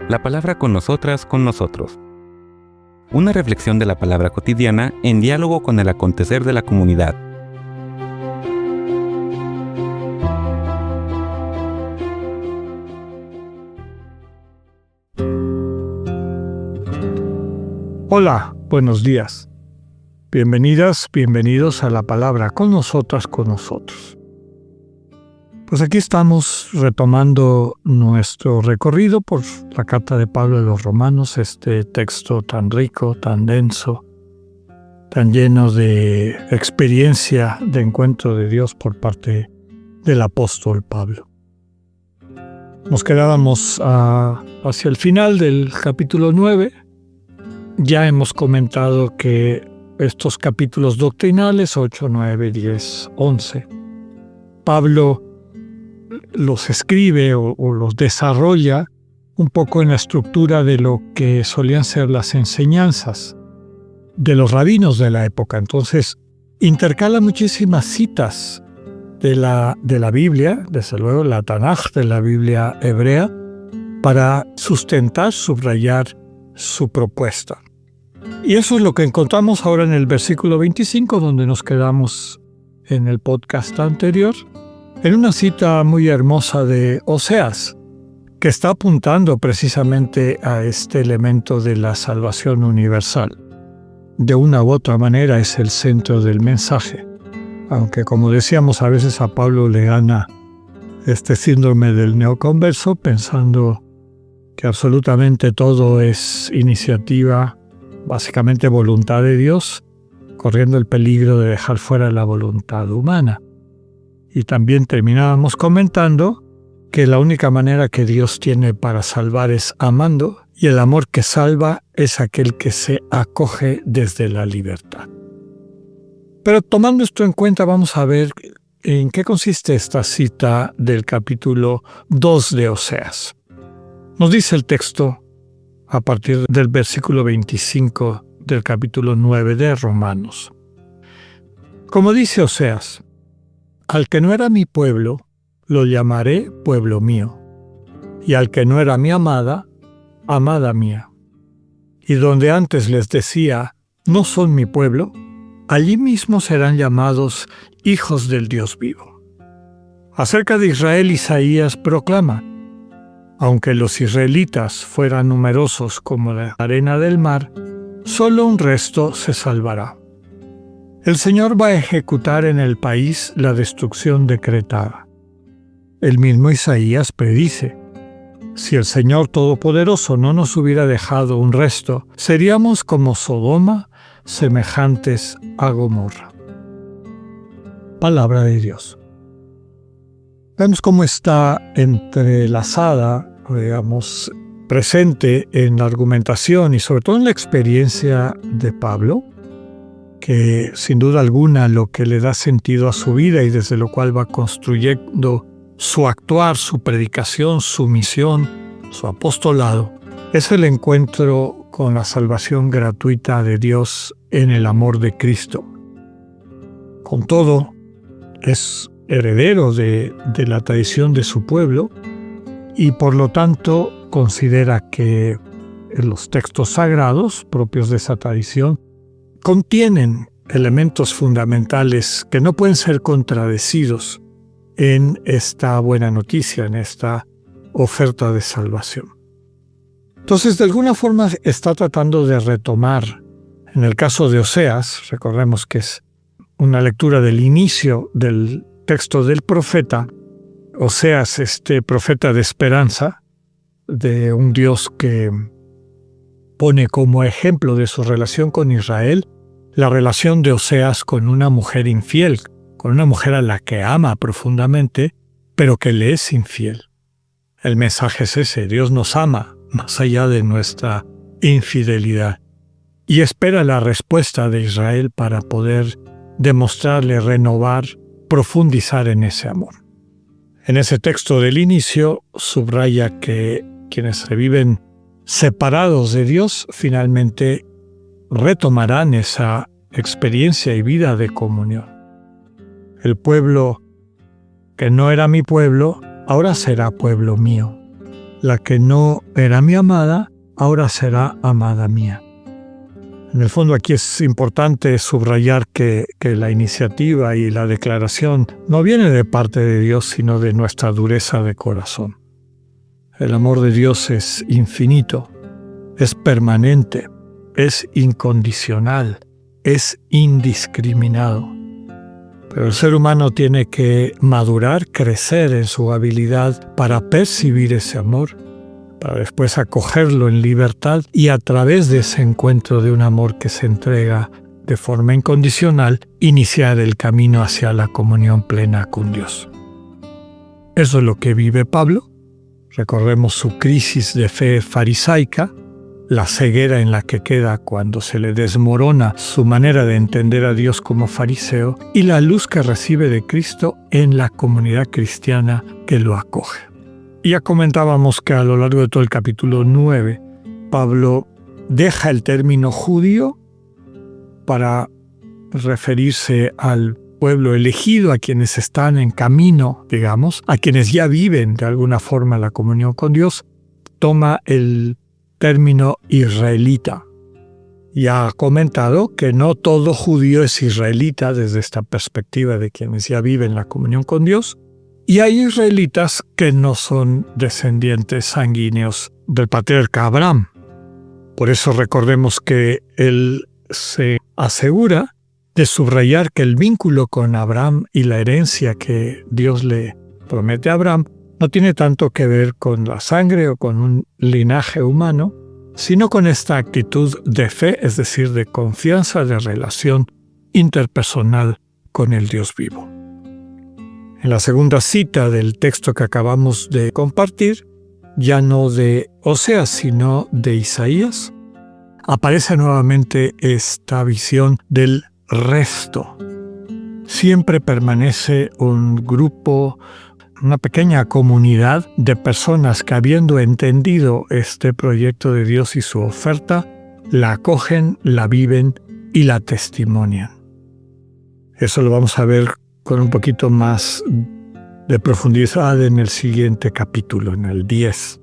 La palabra con nosotras, con nosotros. Una reflexión de la palabra cotidiana en diálogo con el acontecer de la comunidad. Hola, buenos días. Bienvenidas, bienvenidos a la palabra con nosotras, con nosotros. Pues aquí estamos retomando nuestro recorrido por la carta de Pablo a los Romanos, este texto tan rico, tan denso, tan lleno de experiencia de encuentro de Dios por parte del apóstol Pablo. Nos quedábamos hacia el final del capítulo 9. Ya hemos comentado que estos capítulos doctrinales, 8, 9, 10, 11, Pablo los escribe o los desarrolla un poco en la estructura de lo que solían ser las enseñanzas de los rabinos de la época. Entonces, intercala muchísimas citas de la Biblia, desde luego la Tanaj de la Biblia hebrea, para sustentar, subrayar su propuesta. Y eso es lo que encontramos ahora en el versículo 25, donde nos quedamos en el podcast anterior, en una cita muy hermosa de Oseas, que está apuntando precisamente a este elemento de la salvación universal. De una u otra manera es el centro del mensaje, aunque como decíamos a veces a Pablo le gana este síndrome del neoconverso, pensando que absolutamente todo es iniciativa, básicamente voluntad de Dios, corriendo el peligro de dejar fuera la voluntad humana. Y también terminábamos comentando que la única manera que Dios tiene para salvar es amando, y el amor que salva es aquel que se acoge desde la libertad. Pero tomando esto en cuenta, vamos a ver en qué consiste esta cita del capítulo 2 de Oseas. Nos dice el texto a partir del versículo 25 del capítulo 9 de Romanos. Como dice Oseas, al que no era mi pueblo, lo llamaré pueblo mío, y al que no era mi amada, amada mía. Y donde antes les decía, no son mi pueblo, allí mismo serán llamados hijos del Dios vivo. Acerca de Israel, Isaías proclama, aunque los israelitas fueran numerosos como la arena del mar, solo un resto se salvará. El Señor va a ejecutar en el país la destrucción decretada. El mismo Isaías predice, si el Señor Todopoderoso no nos hubiera dejado un resto, seríamos como Sodoma, semejantes a Gomorra. Palabra de Dios. Vemos cómo está entrelazada, presente en la argumentación y sobre todo en la experiencia de Pablo, que sin duda alguna lo que le da sentido a su vida y desde lo cual va construyendo su actuar, su predicación, su misión, su apostolado, es el encuentro con la salvación gratuita de Dios en el amor de Cristo. Con todo, es heredero de la tradición de su pueblo y por lo tanto considera que los textos sagrados propios de esa tradición contienen elementos fundamentales que no pueden ser contradecidos en esta buena noticia, en esta oferta de salvación. Entonces, de alguna forma está tratando de retomar, en el caso de Oseas, recordemos que es una lectura del inicio del texto del profeta, Oseas, este profeta de esperanza, de un Dios que pone como ejemplo de su relación con Israel la relación de Oseas con una mujer infiel, con una mujer a la que ama profundamente, pero que le es infiel. El mensaje es ese: Dios nos ama más allá de nuestra infidelidad y espera la respuesta de Israel para poder demostrarle, renovar, profundizar en ese amor. En ese texto del inicio subraya que quienes se viven separados de Dios finalmente retomarán esa experiencia y vida de comunión. El pueblo que no era mi pueblo, ahora será pueblo mío. La que no era mi amada, ahora será amada mía. En el fondo aquí es importante subrayar que la iniciativa y la declaración no viene de parte de Dios, sino de nuestra dureza de corazón. El amor de Dios es infinito, es permanente, es incondicional, es indiscriminado. Pero el ser humano tiene que madurar, crecer en su habilidad para percibir ese amor, para después acogerlo en libertad y a través de ese encuentro de un amor que se entrega de forma incondicional, iniciar el camino hacia la comunión plena con Dios. Eso es lo que vive Pablo. Recordemos su crisis de fe farisaica, la ceguera en la que queda cuando se le desmorona su manera de entender a Dios como fariseo y la luz que recibe de Cristo en la comunidad cristiana que lo acoge. Ya comentábamos que a lo largo de todo el capítulo 9, Pablo deja el término judío para referirse al pueblo elegido, a quienes están en camino, digamos, a quienes ya viven de alguna forma la comunión con Dios. Toma el término israelita. Ya ha comentado que no todo judío es israelita desde esta perspectiva de quienes ya viven la comunión con Dios. Y hay israelitas que no son descendientes sanguíneos del patriarca Abraham. Por eso recordemos que él se asegura de subrayar que el vínculo con Abraham y la herencia que Dios le promete a Abraham no tiene tanto que ver con la sangre o con un linaje humano, sino con esta actitud de fe, es decir, de confianza, de relación interpersonal con el Dios vivo. En la segunda cita del texto que acabamos de compartir, ya no de Oseas, sino de Isaías, aparece nuevamente esta visión del resto. Siempre permanece un grupo, una pequeña comunidad de personas que, habiendo entendido este proyecto de Dios y su oferta, la acogen, la viven y la testimonian. Eso lo vamos a ver con un poquito más de profundidad en el siguiente capítulo, en el 10.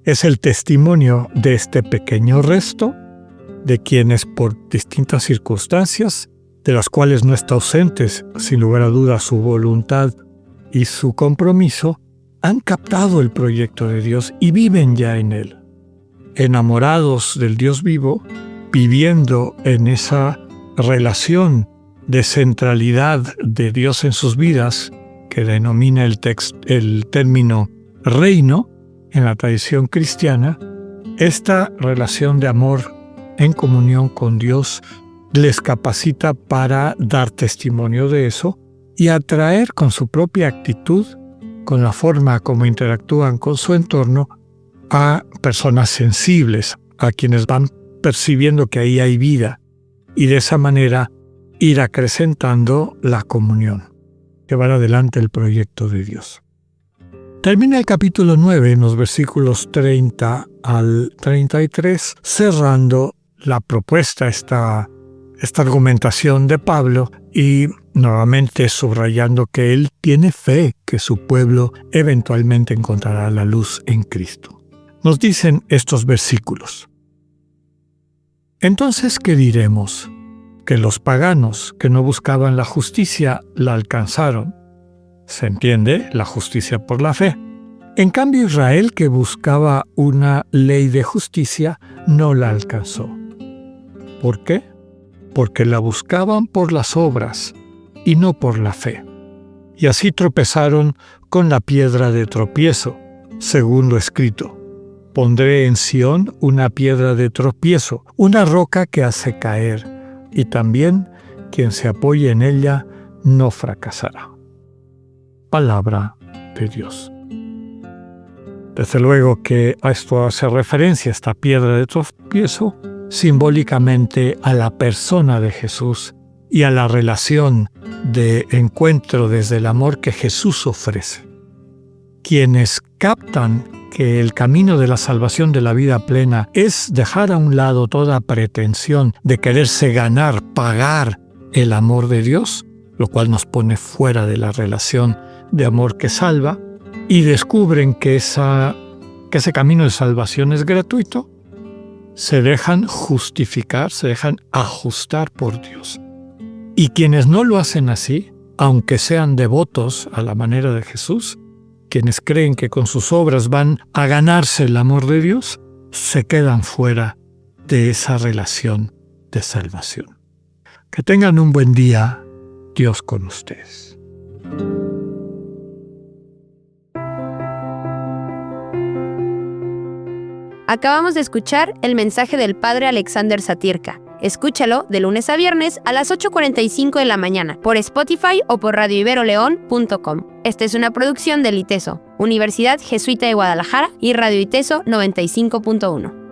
Es el testimonio de este pequeño resto de quienes por distintas circunstancias, de las cuales no está ausente, sin lugar a dudas, su voluntad y su compromiso, han captado el proyecto de Dios y viven ya en él, enamorados del Dios vivo, viviendo en esa relación de centralidad de Dios en sus vidas, que denomina el término reino en la tradición cristiana. Esta relación de amor en comunión con Dios les capacita para dar testimonio de eso y atraer con su propia actitud, con la forma como interactúan con su entorno, a personas sensibles, a quienes van percibiendo que ahí hay vida, y de esa manera ir acrecentando la comunión, llevar adelante el proyecto de Dios. Termina el capítulo 9 en los versículos 30 al 33, cerrando la propuesta, esta argumentación de Pablo, y nuevamente subrayando que él tiene fe que su pueblo eventualmente encontrará la luz en Cristo. Nos dicen estos versículos: Entonces, ¿qué diremos? Que los paganos que no buscaban la justicia la alcanzaron. Se entiende, la justicia por la fe. En cambio, Israel, que buscaba una ley de justicia, no la alcanzó. ¿Por qué? Porque la buscaban por las obras y no por la fe. Y así tropezaron con la piedra de tropiezo, según lo escrito: Pondré en Sión una piedra de tropiezo, una roca que hace caer, y también quien se apoye en ella no fracasará. Palabra de Dios. Desde luego que a esto hace referencia esta piedra de tropiezo simbólicamente a la persona de Jesús y a la relación de encuentro desde el amor que Jesús ofrece. Quienes captan que el camino de la salvación de la vida plena es dejar a un lado toda pretensión de quererse ganar, pagar el amor de Dios, lo cual nos pone fuera de la relación de amor que salva, y descubren que ese camino de salvación es gratuito, se dejan justificar, se dejan ajustar por Dios. Y quienes no lo hacen así, aunque sean devotos a la manera de Jesús, quienes creen que con sus obras van a ganarse el amor de Dios, se quedan fuera de esa relación de salvación. Que tengan un buen día, Dios con ustedes. Acabamos de escuchar el mensaje del Padre Alexander Satirka. Escúchalo de lunes a viernes a las 8:45 de la mañana por Spotify o por radioiberoleón.com. Esta es una producción del ITESO, Universidad Jesuita de Guadalajara y Radio ITESO 95.1.